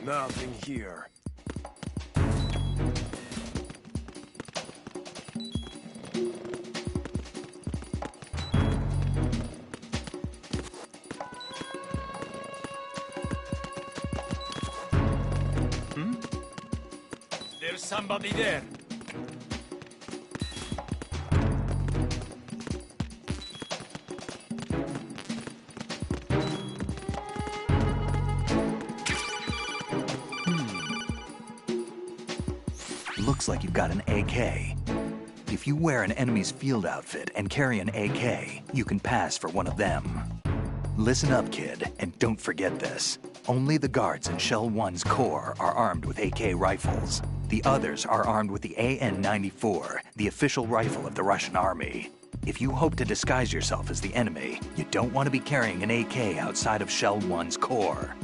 Nothing here. There's somebody there. Looks like you've got an AK. If you wear an enemy's field outfit and carry an AK, you can pass for one of them. Listen up, kid, and don't forget this. Only the guards in Shell 1's core are armed with AK rifles. The others are armed with the AN-94, the official rifle of the Russian army. If you hope to disguise yourself as the enemy, you don't want to be carrying an AK outside of Shell 1's core.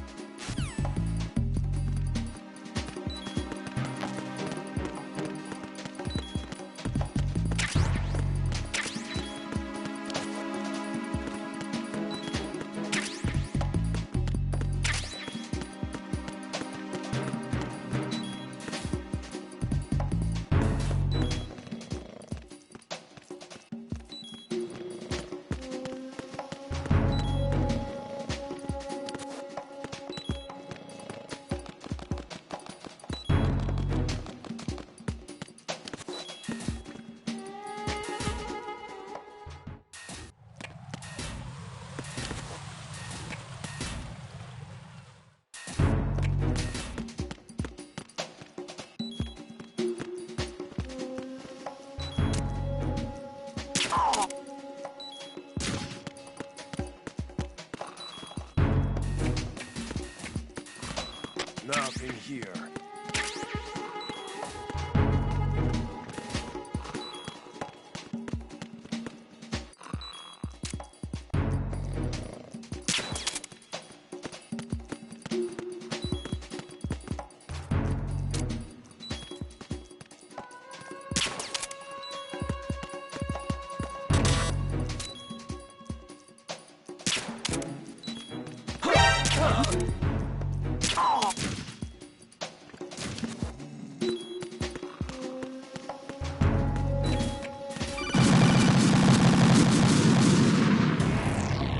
Nothing here.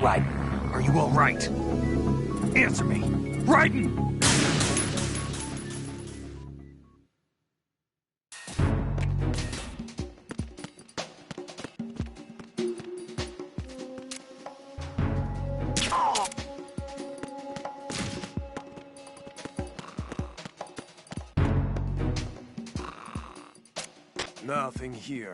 Raiden, are you all right? Answer me. Raiden! Nothing here.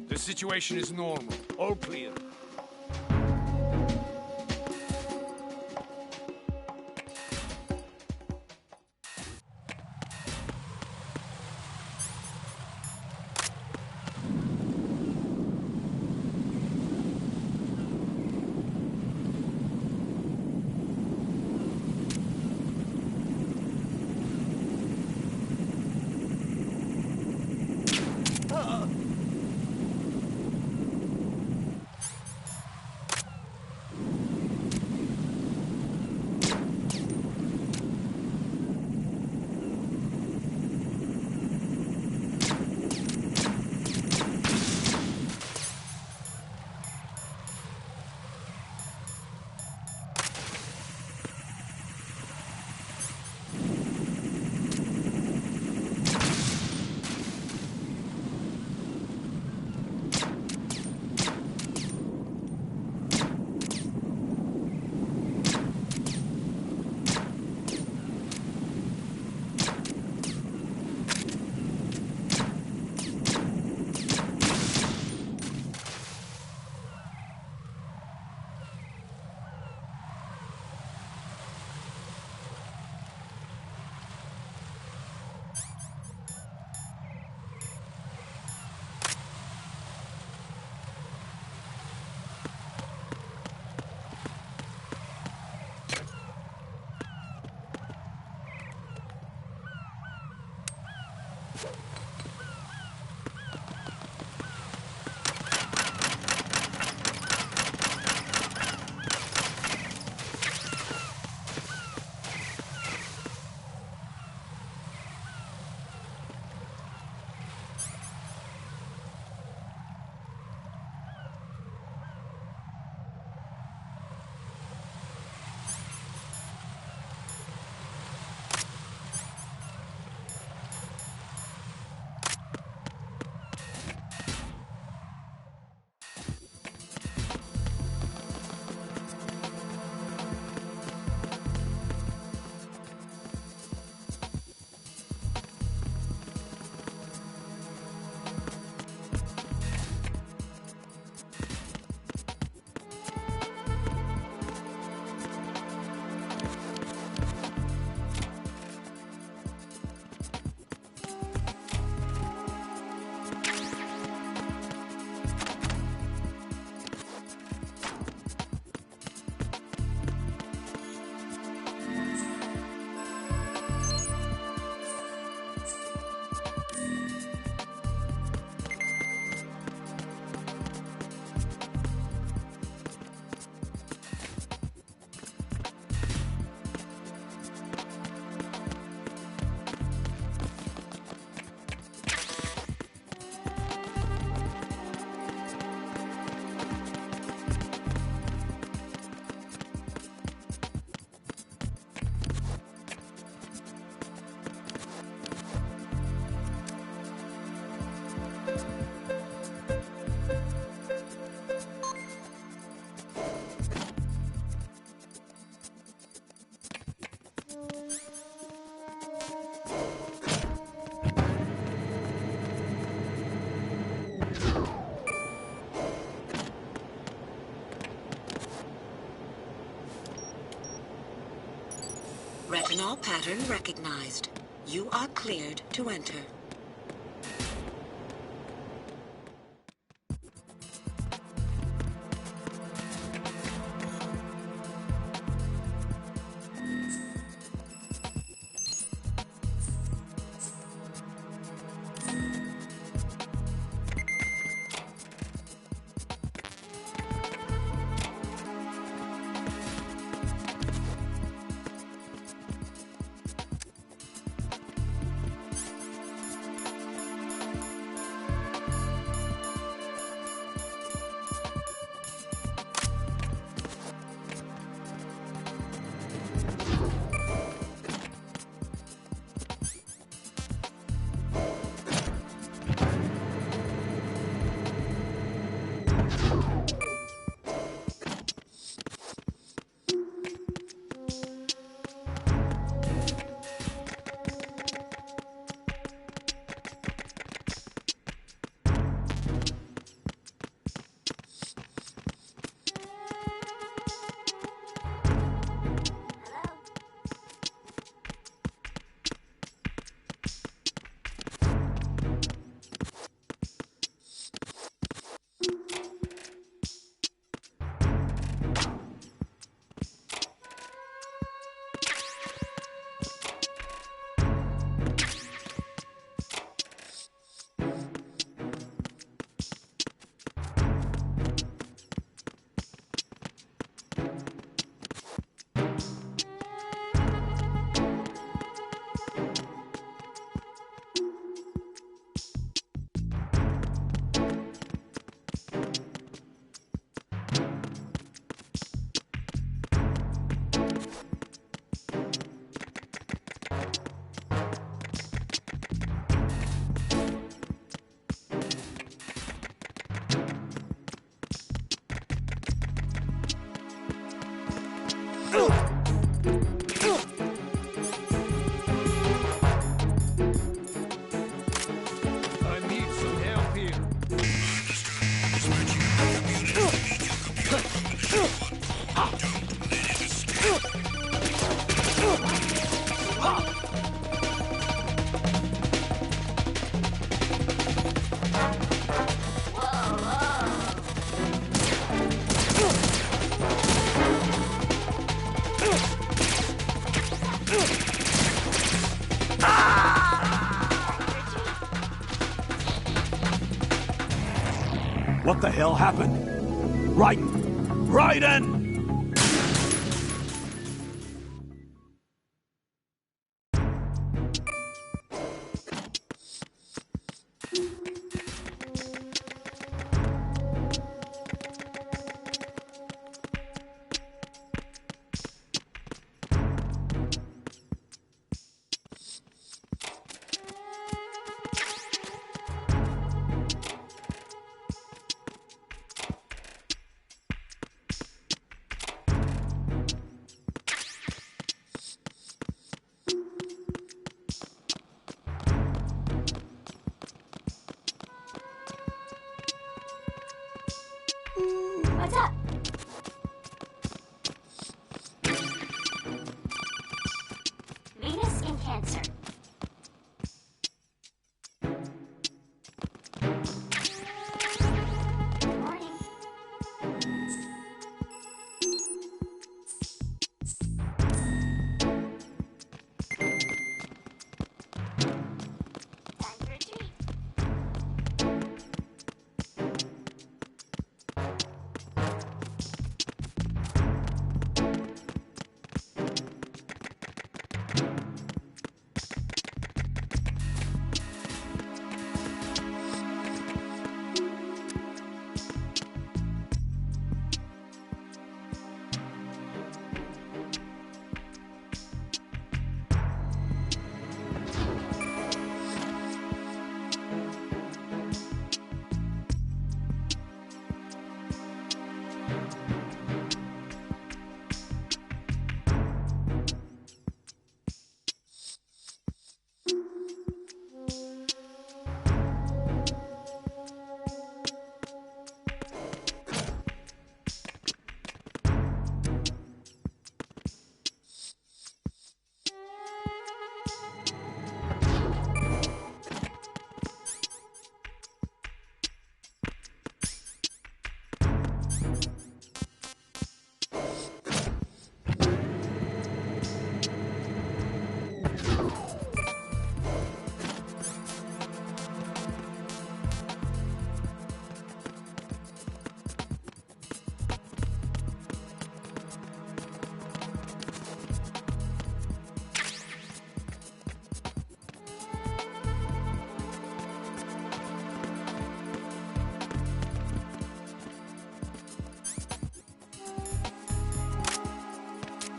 The situation is normal. All clear. Retinol pattern recognized. You are cleared to enter. I need some help here. What the hell happened? Raiden! Raiden!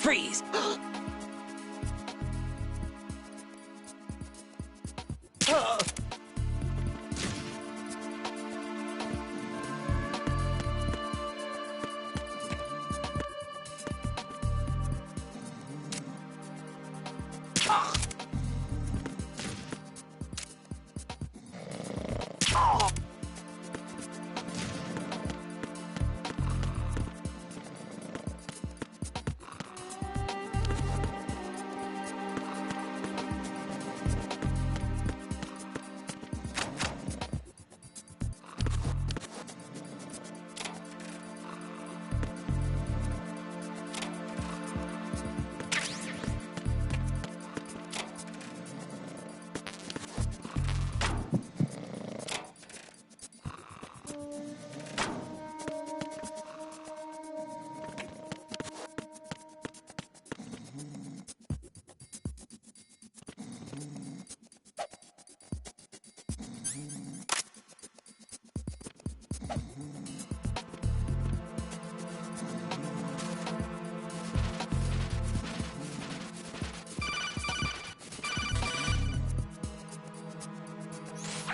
Freeze!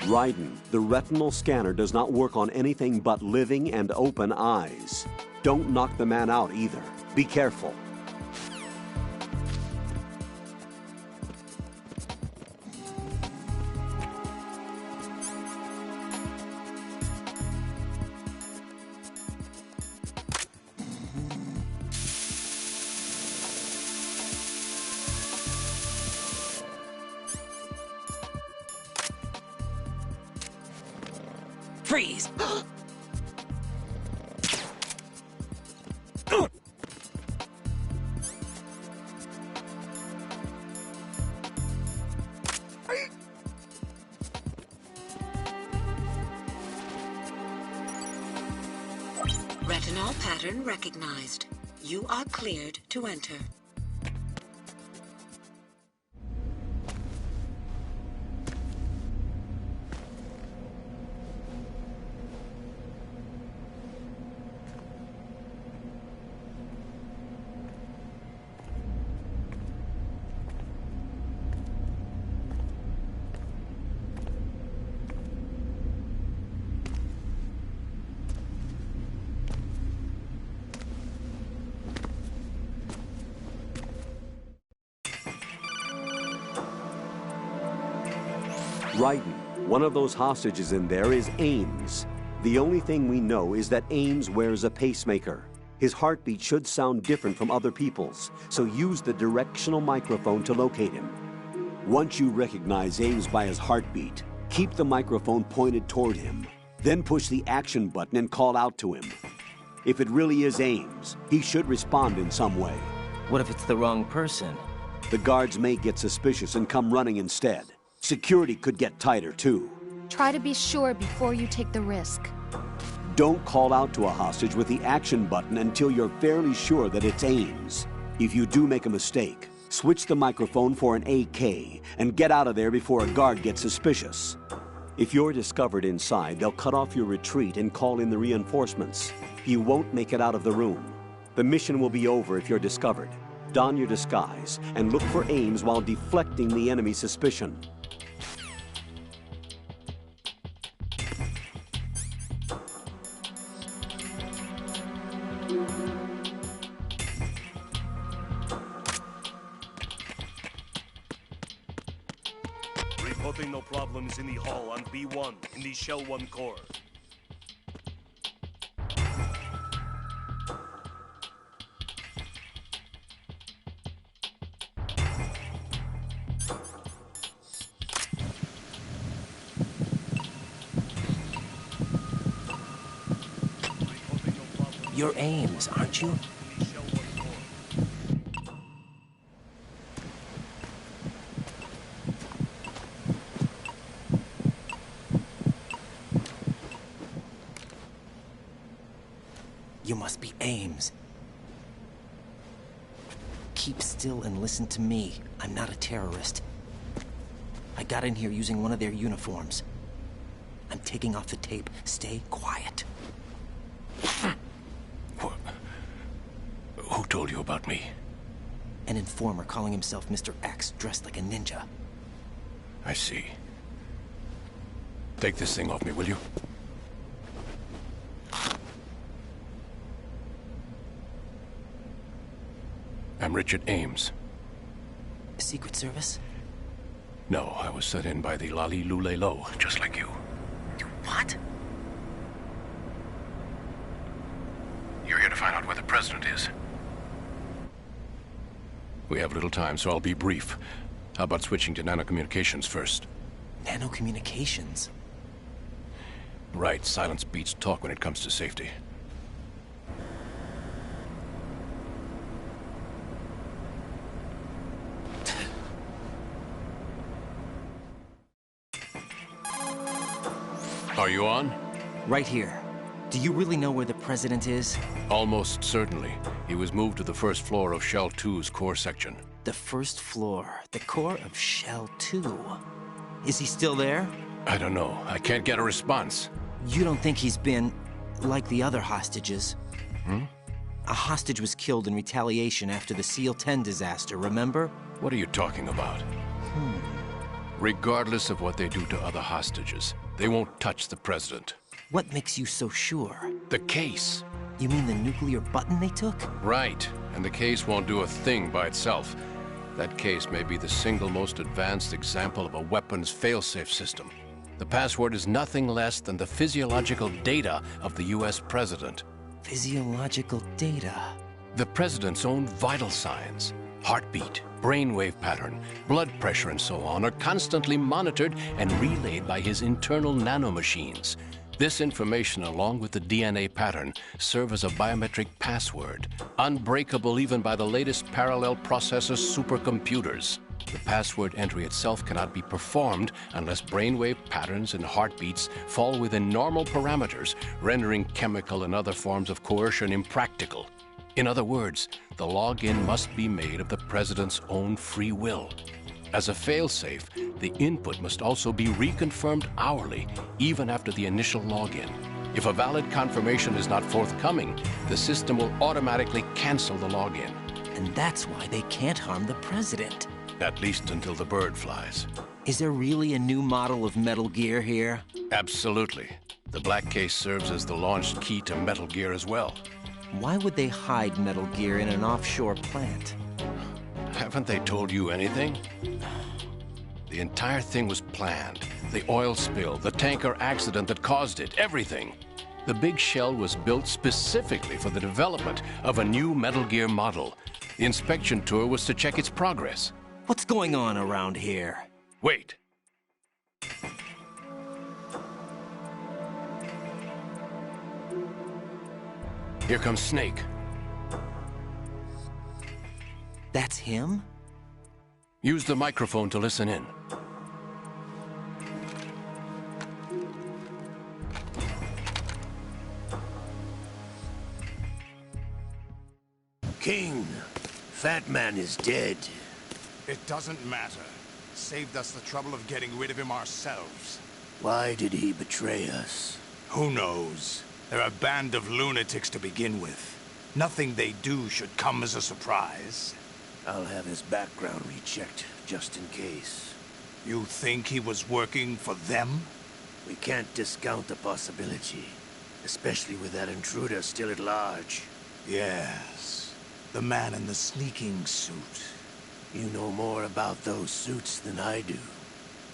Raiden, the retinal scanner does not work on anything but living and open eyes. Don't knock the man out either. Be careful. Freeze! Retinol pattern recognized. You are cleared to enter. Raiden, one of those hostages in there is Ames. The only thing we know is that Ames wears a pacemaker. His heartbeat should sound different from other people's, so use the directional microphone to locate him. Once you recognize Ames by his heartbeat, keep the microphone pointed toward him. Then push the action button and call out to him. If it really is Ames, he should respond in some way. What if it's the wrong person? The guards may get suspicious and come running instead. Security could get tighter, too. Try to be sure before you take the risk. Don't call out to a hostage with the action button until you're fairly sure that it's Ames. If you do make a mistake, switch the microphone for an AK and get out of there before a guard gets suspicious. If you're discovered inside, they'll cut off your retreat and call in the reinforcements. You won't make it out of the room. The mission will be over if you're discovered. Don your disguise and look for Ames while deflecting the enemy's suspicion. Reporting no problems in the hall on B1 in the Shell 1 core. You're Ames, aren't you? You must be Ames. Keep still and listen to me. I'm not a terrorist. I got in here using one of their uniforms. I'm taking off the tape. Stay quiet. Who told you about me? An informer calling himself Mr. X, dressed like a ninja. I see. Take this thing off me, will you? I'm Richard Ames. Secret Service? No, I was sent in by the Lali Lule Lo, just like you. You what? You're here to find out where the president is. We have little time, so I'll be brief. How about switching to nanocommunications first? Nanocommunications? Right, silence beats talk when it comes to safety. Are you on? Right here. Do you really know where the president is? Almost certainly. He was moved to the first floor of Shell 2's core section. The first floor. The core of Shell 2. Is he still there? I don't know. I can't get a response. You don't think he's been like the other hostages? A hostage was killed in retaliation after the SEAL 10 disaster, remember? What are you talking about? Regardless of what they do to other hostages, they won't touch the president. What makes you so sure? The case. You mean the nuclear button they took? Right. And the case won't do a thing by itself. That case may be the single most advanced example of a weapons failsafe system. The password is nothing less than the physiological data of the US president. Physiological data? The president's own vital signs, heartbeat, brainwave pattern, blood pressure, and so on, are constantly monitored and relayed by his internal nanomachines. This information, along with the DNA pattern, serve as a biometric password, unbreakable even by the latest parallel processor supercomputers. The password entry itself cannot be performed unless brainwave patterns and heartbeats fall within normal parameters, rendering chemical and other forms of coercion impractical. In other words, the login must be made of the president's own free will. As a failsafe, the input must also be reconfirmed hourly, even after the initial login. If a valid confirmation is not forthcoming, the system will automatically cancel the login. And that's why they can't harm the president. At least until the bird flies. Is there really a new model of Metal Gear here? Absolutely. The black case serves as the launch key to Metal Gear as well. Why would they hide Metal Gear in an offshore plant? Haven't they told you anything? The entire thing was planned. The oil spill, the tanker accident that caused it, everything. The big shell was built specifically for the development of a new Metal Gear model. The inspection tour was to check its progress. What's going on around here? Wait. Here comes Snake. That's him? Use the microphone to listen in. King, Fat Man is dead. It doesn't matter. Saved us the trouble of getting rid of him ourselves. Why did he betray us? Who knows? They're a band of lunatics to begin with. Nothing they do should come as a surprise. I'll have his background rechecked, just in case. You think he was working for them? We can't discount the possibility, especially with that intruder still at large. Yes. The man in the sneaking suit. You know more about those suits than I do.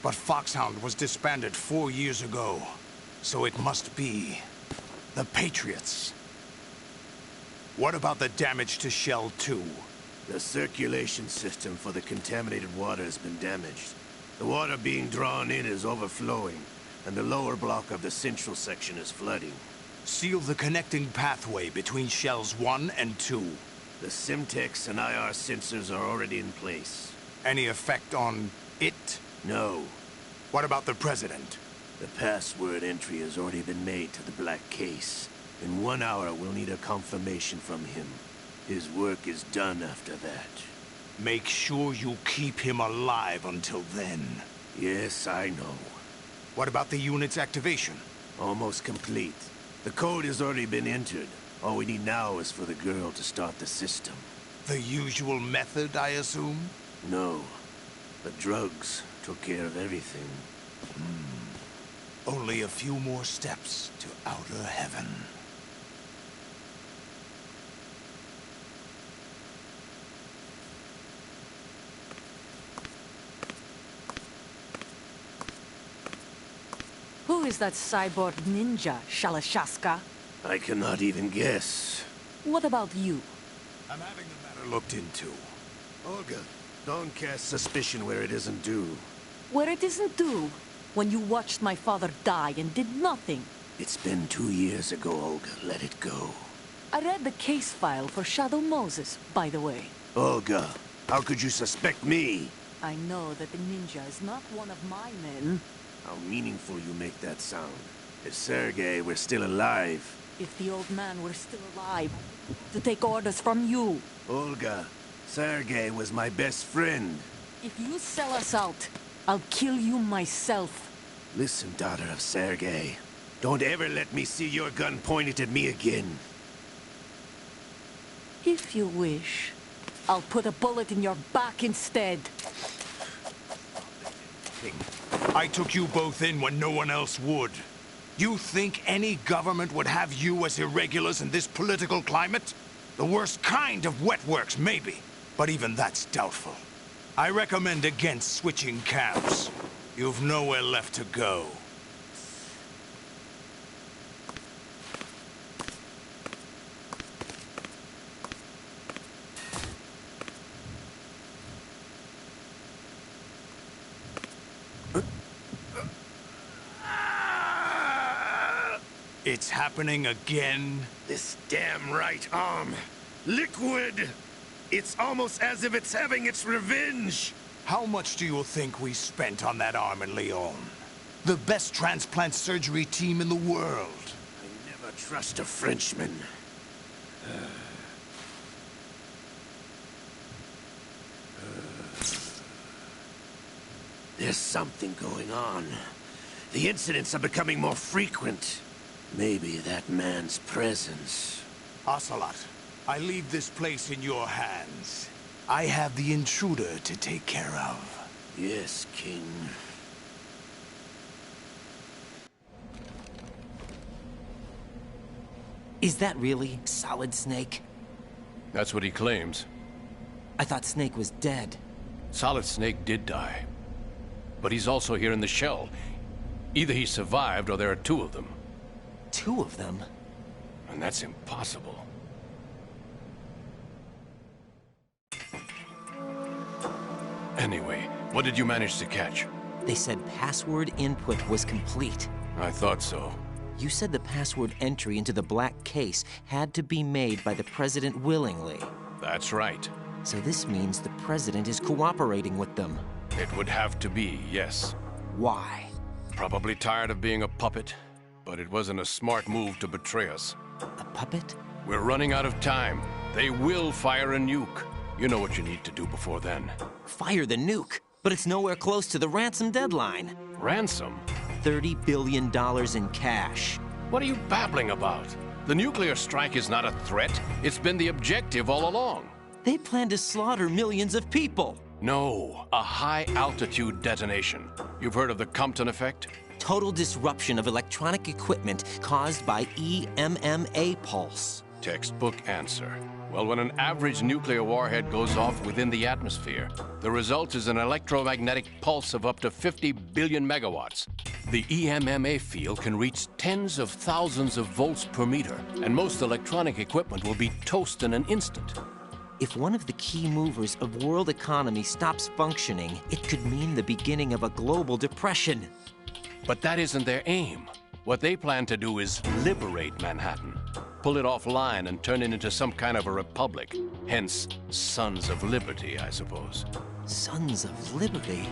But Foxhound was disbanded 4 years ago. So it must be the Patriots. What about the damage to Shell 2? The circulation system for the contaminated water has been damaged. The water being drawn in is overflowing, and the lower block of the central section is flooding. Seal the connecting pathway between Shells 1 and 2. The Simtex and IR sensors are already in place. Any effect on it? No. What about the President? The password entry has already been made to the black case. In 1 hour, we'll need a confirmation from him. His work is done after that. Make sure you keep him alive until then. Yes, I know. What about the unit's activation? Almost complete. The code has already been entered. All we need now is for the girl to start the system. The usual method, I assume? No. The drugs took care of everything. Only a few more steps to outer heaven. Who is that cyborg ninja, Shalashaska? I cannot even guess. What about you? I'm having the matter looked into. Olga, don't cast suspicion where it isn't due. Where it isn't due, when you watched my father die and did nothing. It's been 2 years ago, Olga. Let it go. I read the case file for Shadow Moses, by the way. Olga, how could you suspect me? I know that the ninja is not one of my men. How meaningful you make that sound. If Sergei were still alive... If the old man were still alive, to take orders from you. Olga, Sergei was my best friend. If you sell us out, I'll kill you myself. Listen, daughter of Sergei. Don't ever let me see your gun pointed at me again. If you wish, I'll put a bullet in your back instead. I took you both in when no one else would. You think any government would have you as irregulars in this political climate? The worst kind of wet works, maybe. But even that's doubtful. I recommend against switching camps. You've nowhere left to go. It's happening again? This damn right arm. Liquid! It's almost as if it's having its revenge! How much do you think we spent on that arm in Lyon? The best transplant surgery team in the world. I never trust a Frenchman. There's something going on. The incidents are becoming more frequent. Maybe that man's presence. Ocelot, I leave this place in your hands. I have the intruder to take care of. Yes, King. Is that really Solid Snake? That's what he claims. I thought Snake was dead. Solid Snake did die. But he's also here in the shell. Either he survived or there are two of them. Two of them? And that's impossible. Anyway, what did you manage to catch? They said password input was complete. I thought so. You said the password entry into the black case had to be made by the President willingly. That's right. So this means the President is cooperating with them. It would have to be, yes. Why? Probably tired of being a puppet, but it wasn't a smart move to betray us. A puppet? We're running out of time. They will fire a nuke. You know what you need to do before then. Fire the nuke? But it's nowhere close to the ransom deadline. Ransom? $30 billion in cash. What are you babbling about? The nuclear strike is not a threat. It's been the objective all along. They plan to slaughter millions of people. No, a high-altitude detonation. You've heard of the Compton effect? Total disruption of electronic equipment caused by EMMA pulse. Textbook answer. Well, when an average nuclear warhead goes off within the atmosphere, the result is an electromagnetic pulse of up to 50 billion megawatts. The EMMA field can reach tens of thousands of volts per meter, and most electronic equipment will be toast in an instant. If one of the key movers of world economy stops functioning, it could mean the beginning of a global depression. But that isn't their aim. What they plan to do is liberate Manhattan. Pull it offline and turn it into some kind of a republic. Hence, Sons of Liberty, I suppose. Sons of Liberty?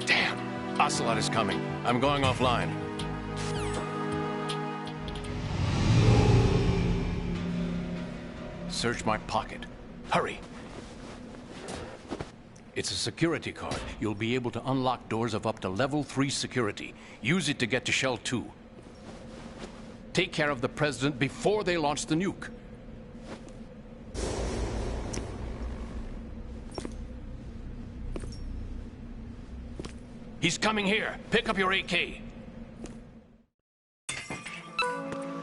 Damn! Ocelot is coming. I'm going offline. Search my pocket. Hurry! It's a security card. You'll be able to unlock doors of up to level 3 security. Use it to get to Shell 2. Take care of the President before they launch the nuke. He's coming here. Pick up your AK.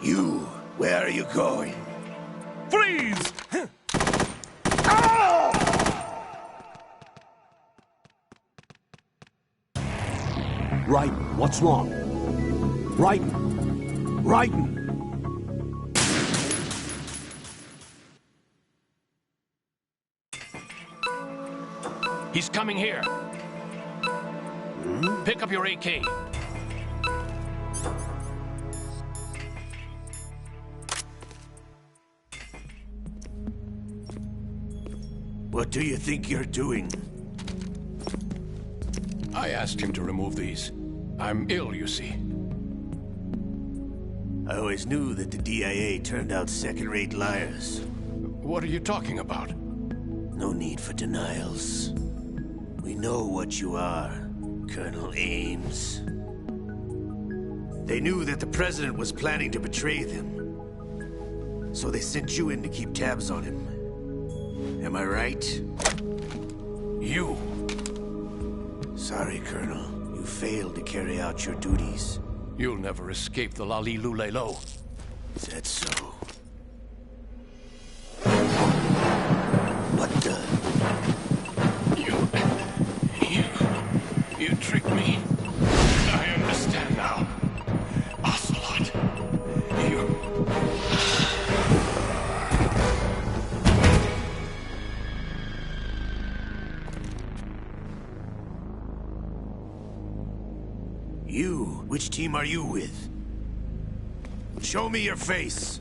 You, where are you going? Freeze! Raiden, what's wrong? Raiden! Raiden! He's coming here. Pick up your AK. What do you think you're doing? I asked him to remove these. I'm ill, you see. I always knew that the DIA turned out second-rate liars. What are you talking about? No need for denials. We know what you are, Colonel Ames. They knew that the President was planning to betray them. So they sent you in to keep tabs on him. Am I right? You. Sorry, Colonel. You failed to carry out your duties. You'll never escape the Lali Lulelo. Is that so? What the? You tricked me. I understand now. Ocelot. You? Which team are you with? Show me your face.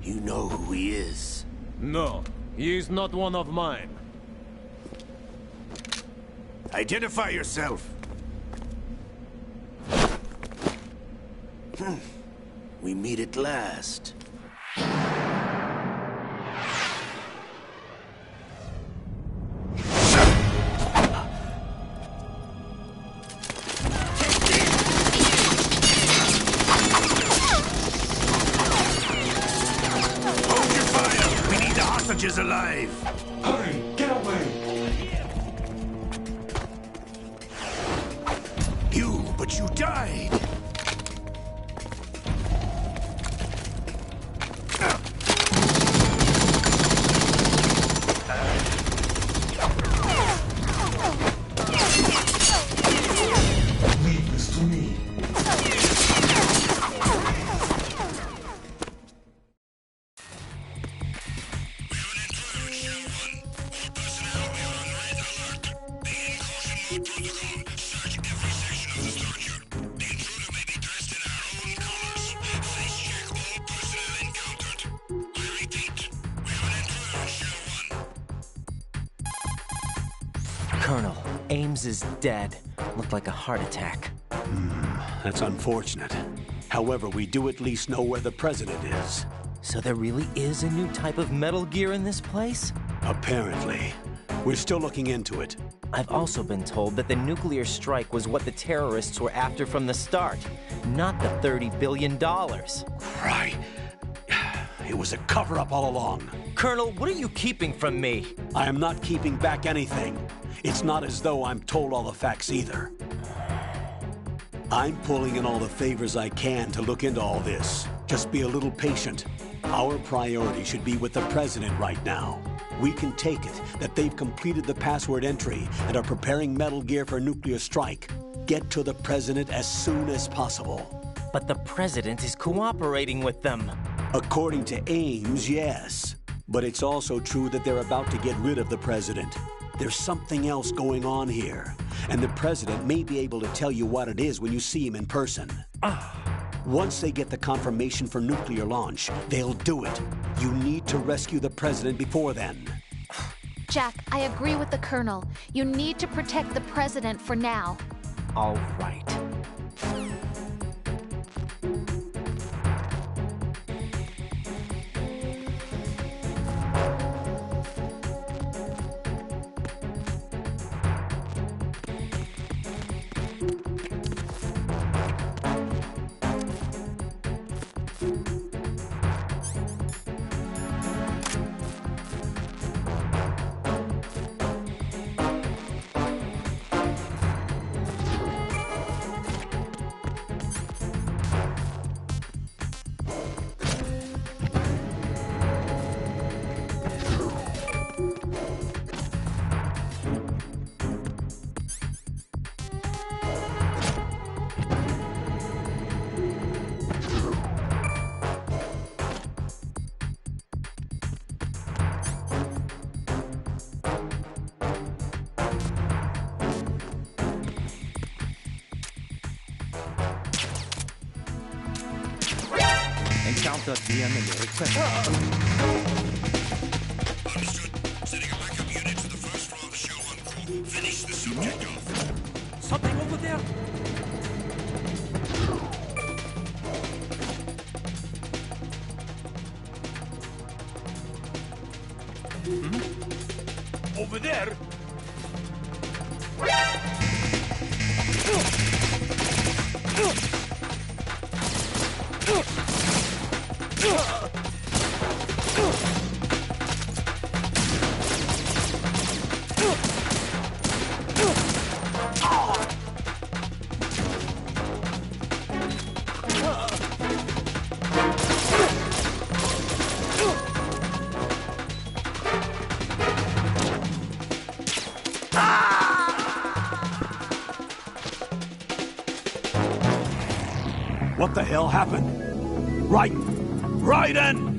You know who he is. No, he is not one of mine. Identify yourself. We meet at last. Is alive. Hurry, get away. But you died. Leave this to me. Colonel, Ames is dead. Looked like a heart attack. That's unfortunate. However, we do at least know where the President is. So there really is a new type of Metal Gear in this place? Apparently. We're still looking into it. I've also been told that the nuclear strike was what the terrorists were after from the start, not the $30 billion. Right. It was a cover-up all along. Colonel, what are you keeping from me? I am not keeping back anything. It's not as though I'm told all the facts either. I'm pulling in all the favors I can to look into all this. Just be a little patient. Our priority should be with the President right now. We can take it that they've completed the password entry and are preparing Metal Gear for nuclear strike. Get to the President as soon as possible. But the President is cooperating with them. According to Ames, yes. But it's also true that they're about to get rid of the President. There's something else going on here, and the President may be able to tell you what it is when you see him in person. Once they get the confirmation for nuclear launch, they'll do it. You need to rescue the President before then. Jack, I agree with the Colonel. You need to protect the President for now. All right. encountered the enemy quickly. Understood. Sending a backup unit to the first floor of the show encore. Finish the subject off. Something over there? Over there? What the hell happened? Raiden!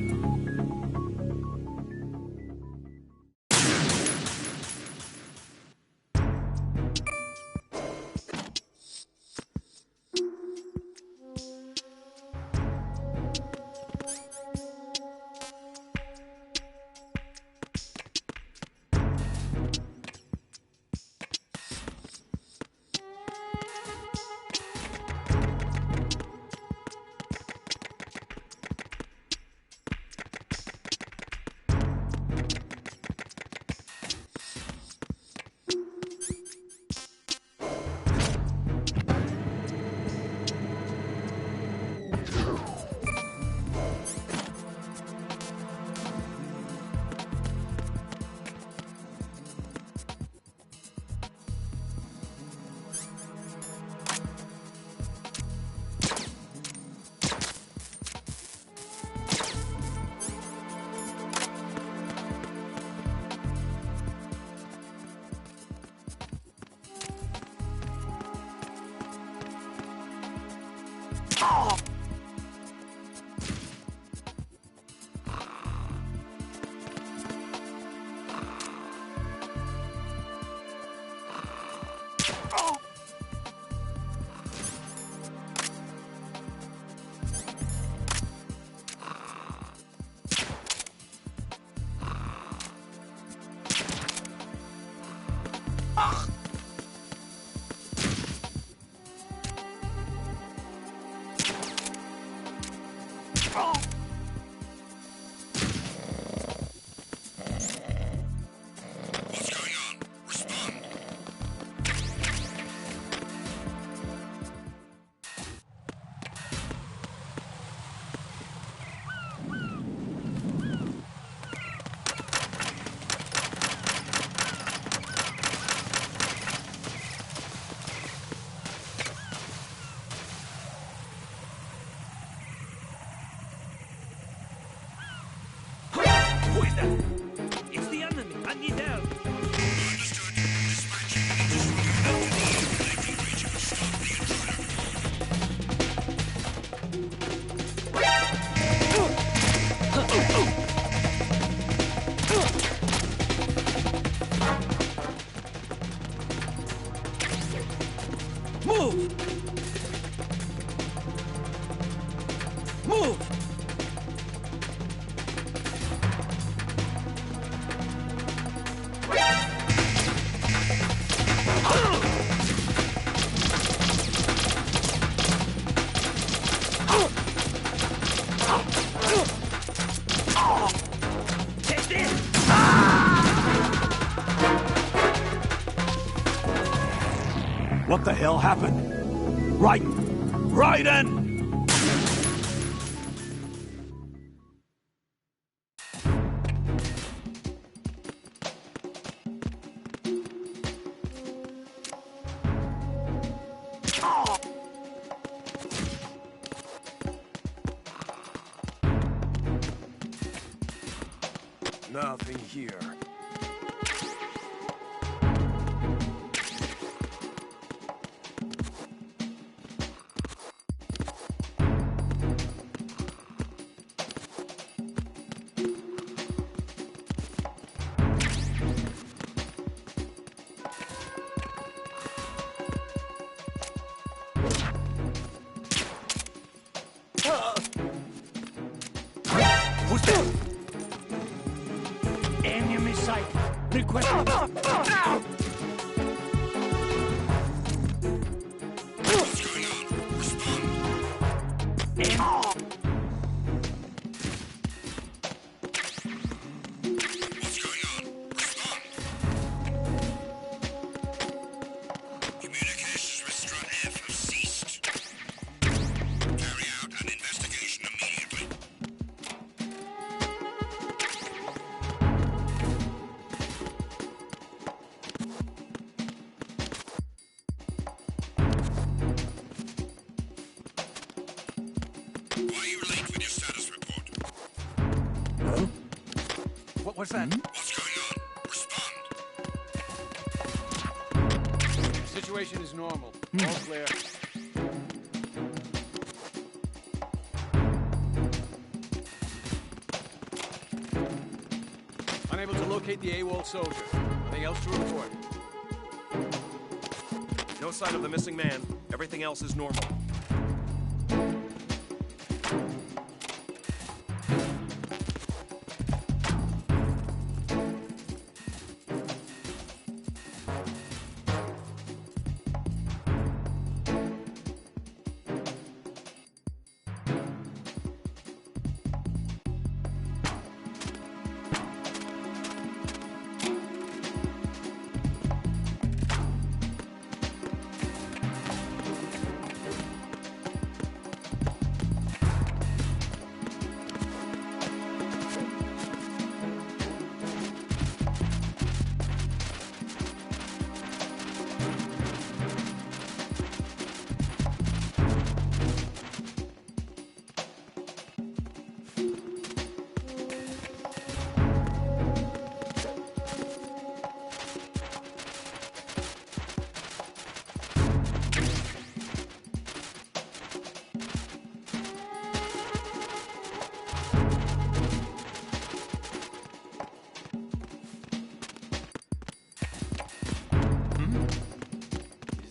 It's the enemy! I need help! Move! Move! What the hell happened? Raiden! Nothing here. Enemy sight. Request. What's going on? Respond. What's going on? Respond. Communications with Strut F have ceased. Carry out an investigation immediately. Why are you late with your status report? Huh? What's that? What's going on? Respond. The situation is normal. All clear. Unable to locate the AWOL soldier. Anything else to report? No sign of the missing man. Everything else is normal.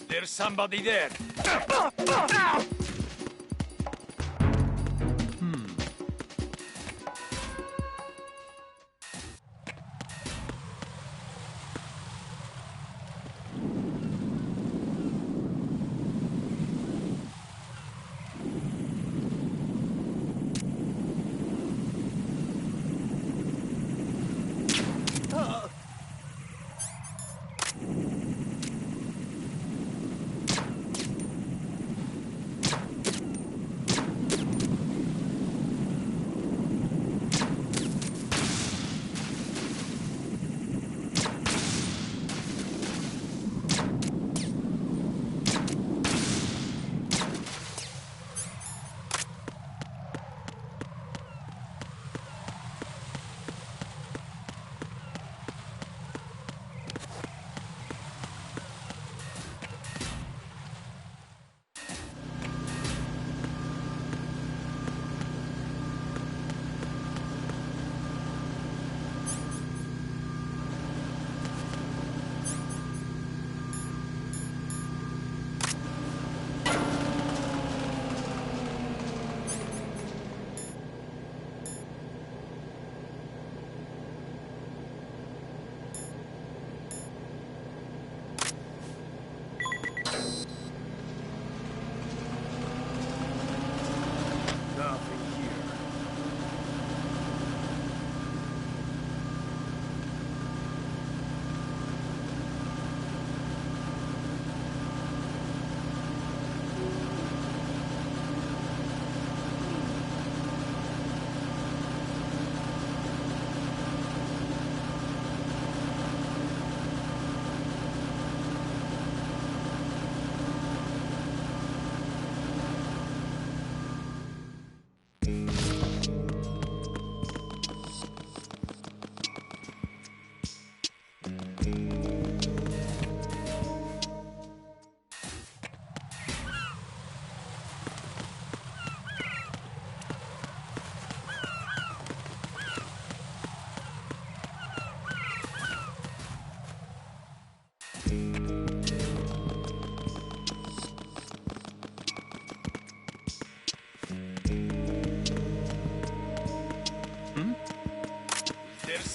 There's somebody there.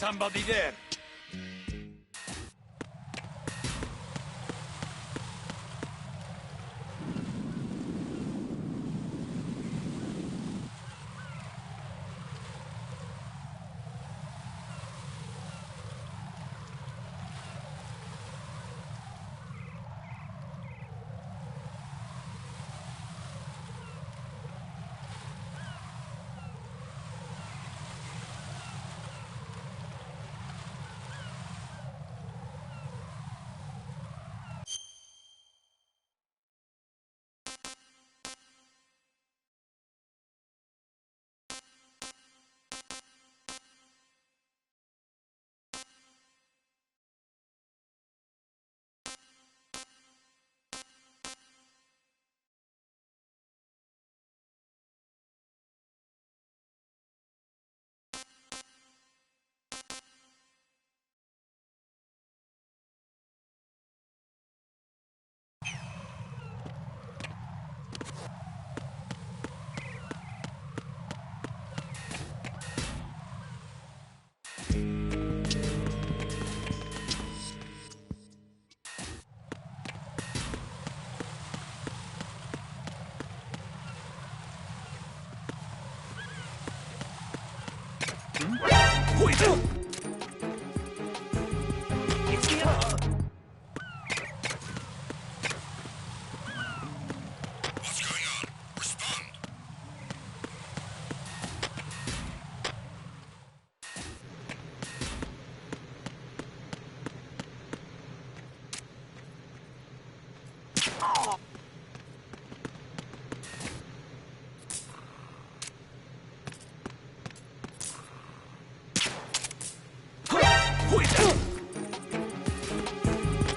somebody there.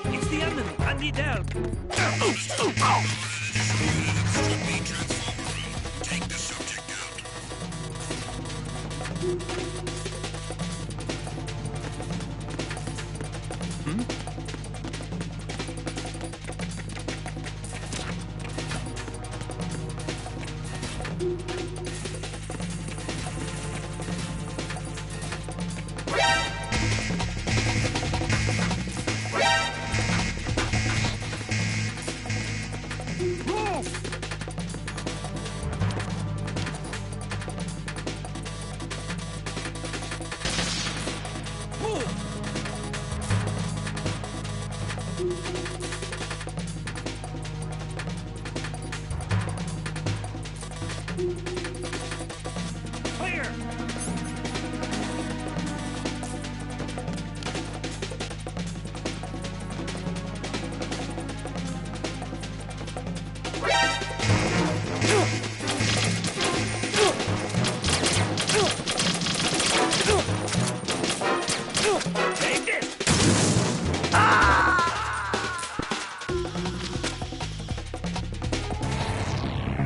It's the enemy. I need help. Take the subject out.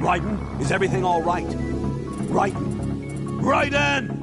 Raiden, is everything all right? Raiden! Raiden!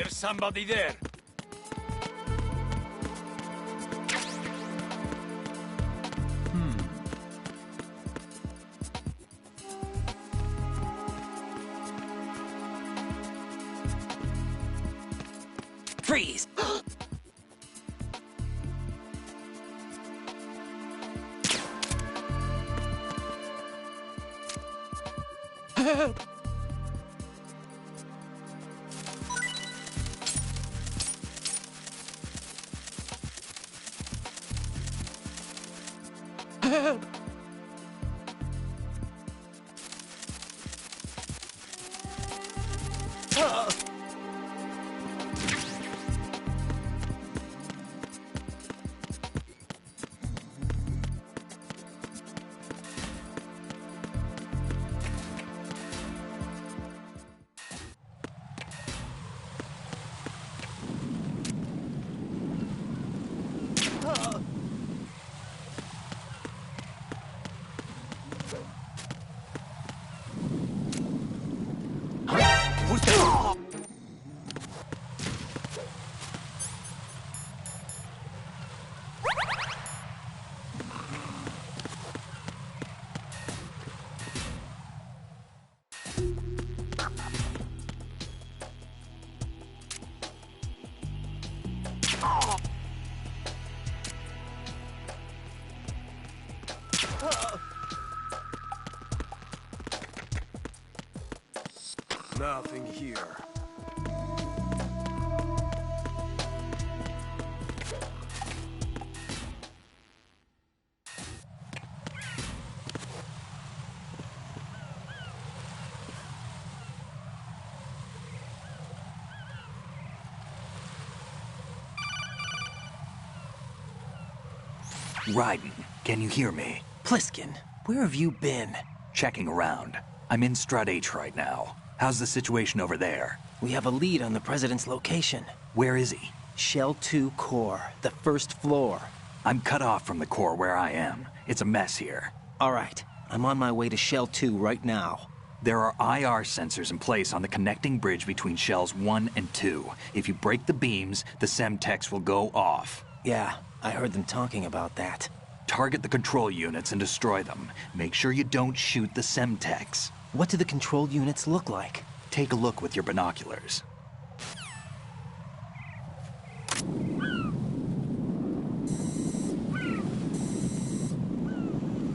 There's somebody there. Freeze! Nothing here. Raiden, can you hear me? Pliskin, where have you been? Checking around. I'm in Strut H right now. How's the situation over there? We have a lead on the President's location. Where is he? Shell 2 core, the first floor. I'm cut off from the core where I am. It's a mess here. All right, I'm on my way to Shell 2 right now. There are IR sensors in place on the connecting bridge between Shells 1 and 2. If you break the beams, the Semtex will go off. Yeah, I heard them talking about that. Target the control units and destroy them. Make sure you don't shoot the Semtex. What do the control units look like? Take a look with your binoculars.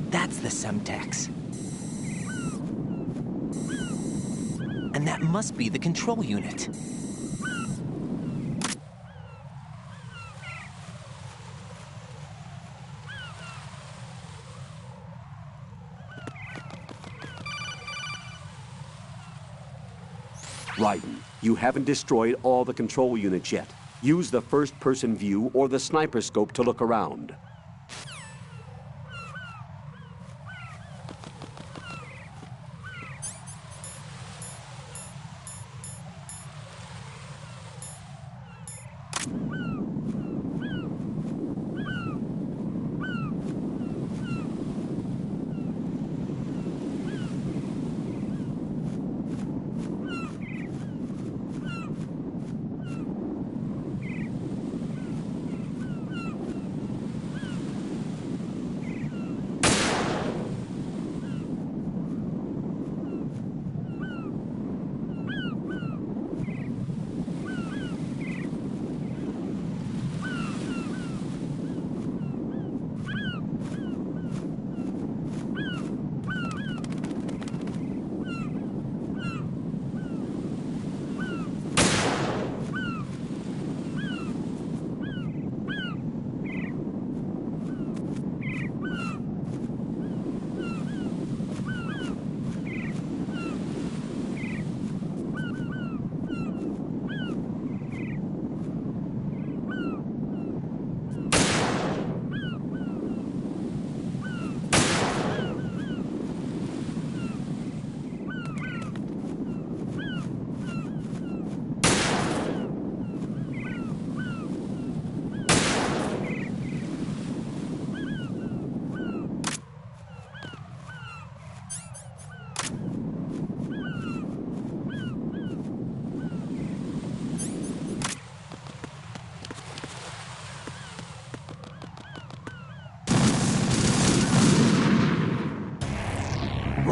That's the Semtex. And that must be the control unit. Raiden, you haven't destroyed all the control units yet. Use the first-person view or the sniper scope to look around.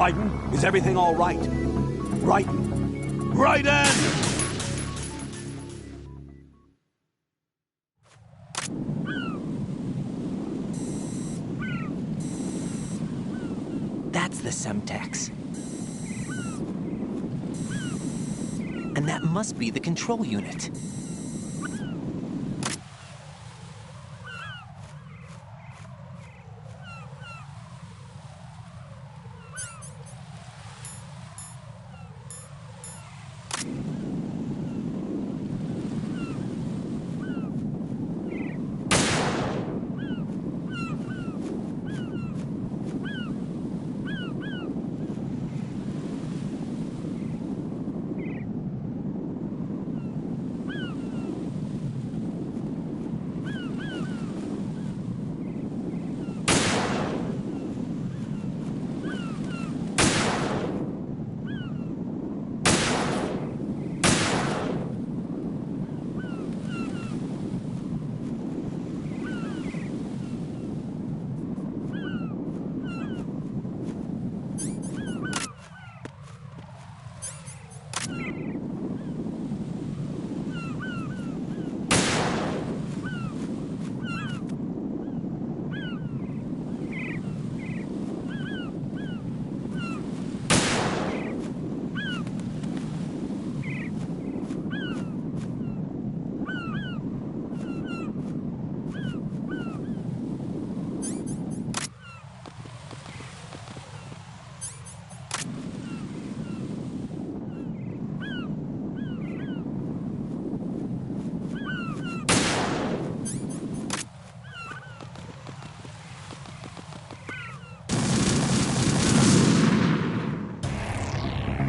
Raiden, is everything all right? Raiden! Raiden! That's the Semtex. And that must be the control unit.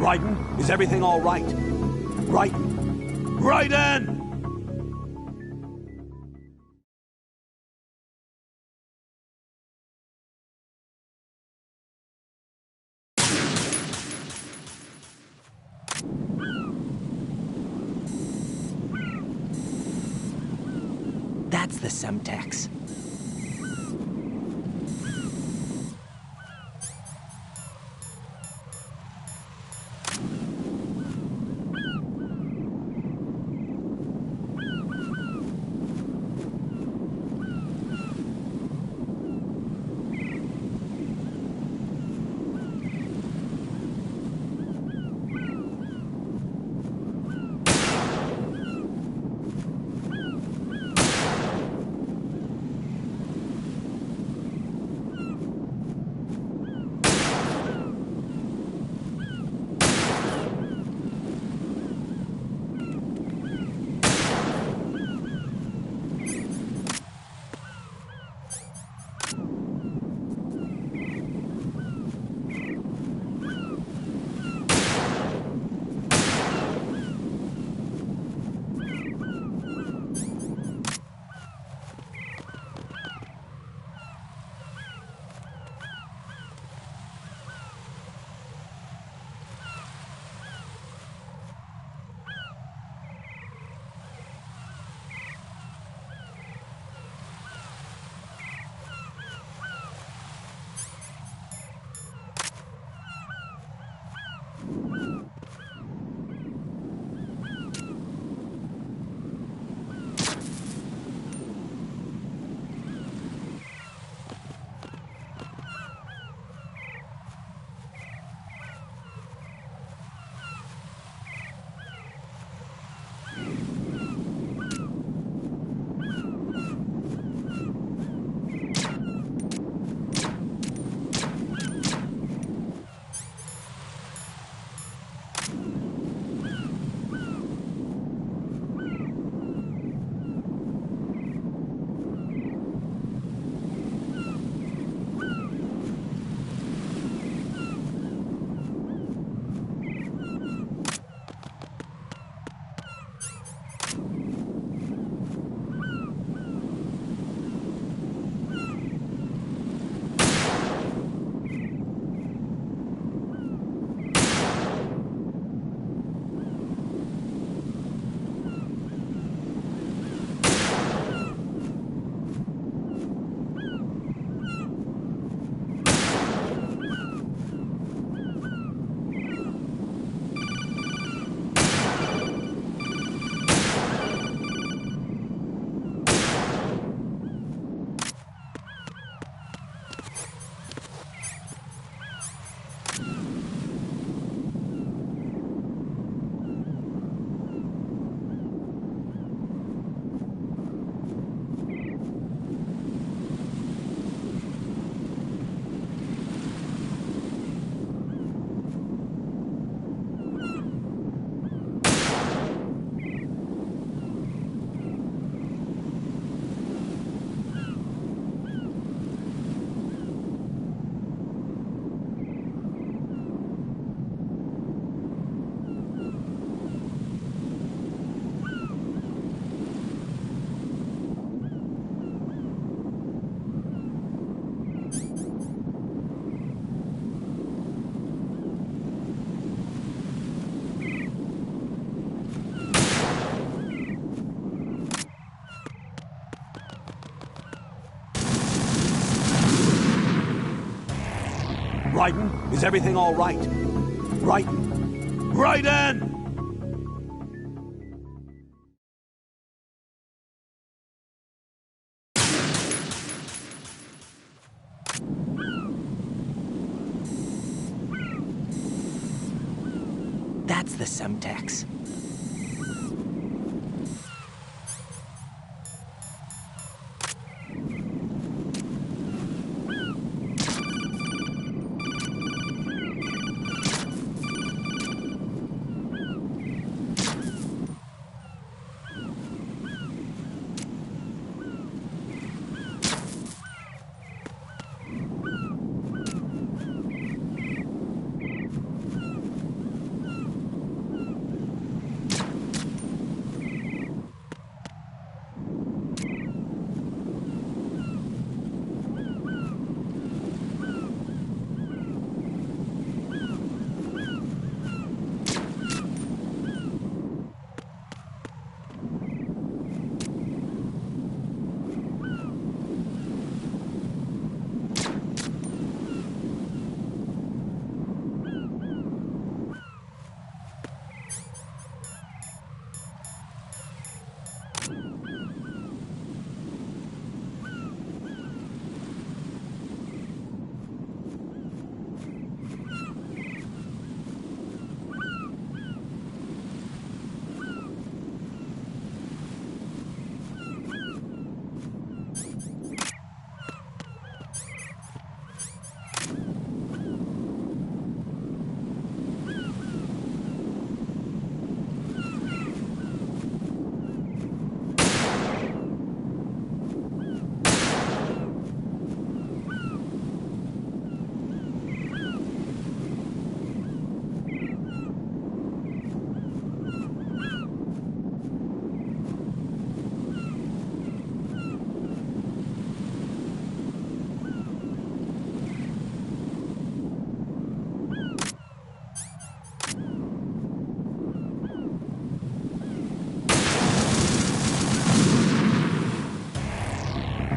Raiden, is everything all right? Raiden! Raiden! That's the Semtex. Raiden, is everything all right? Raiden! Raiden! That's the Semtex.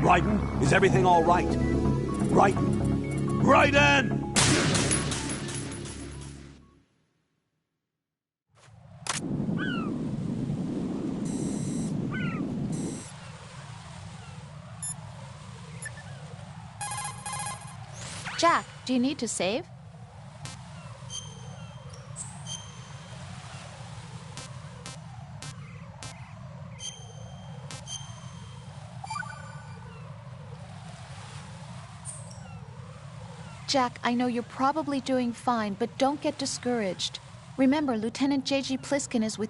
Raiden, is everything all right? Raiden! Raiden! Jack, do you need to save? Jack, I know you're probably doing fine, but don't get discouraged. Remember, Lieutenant J.G. Pliskin is with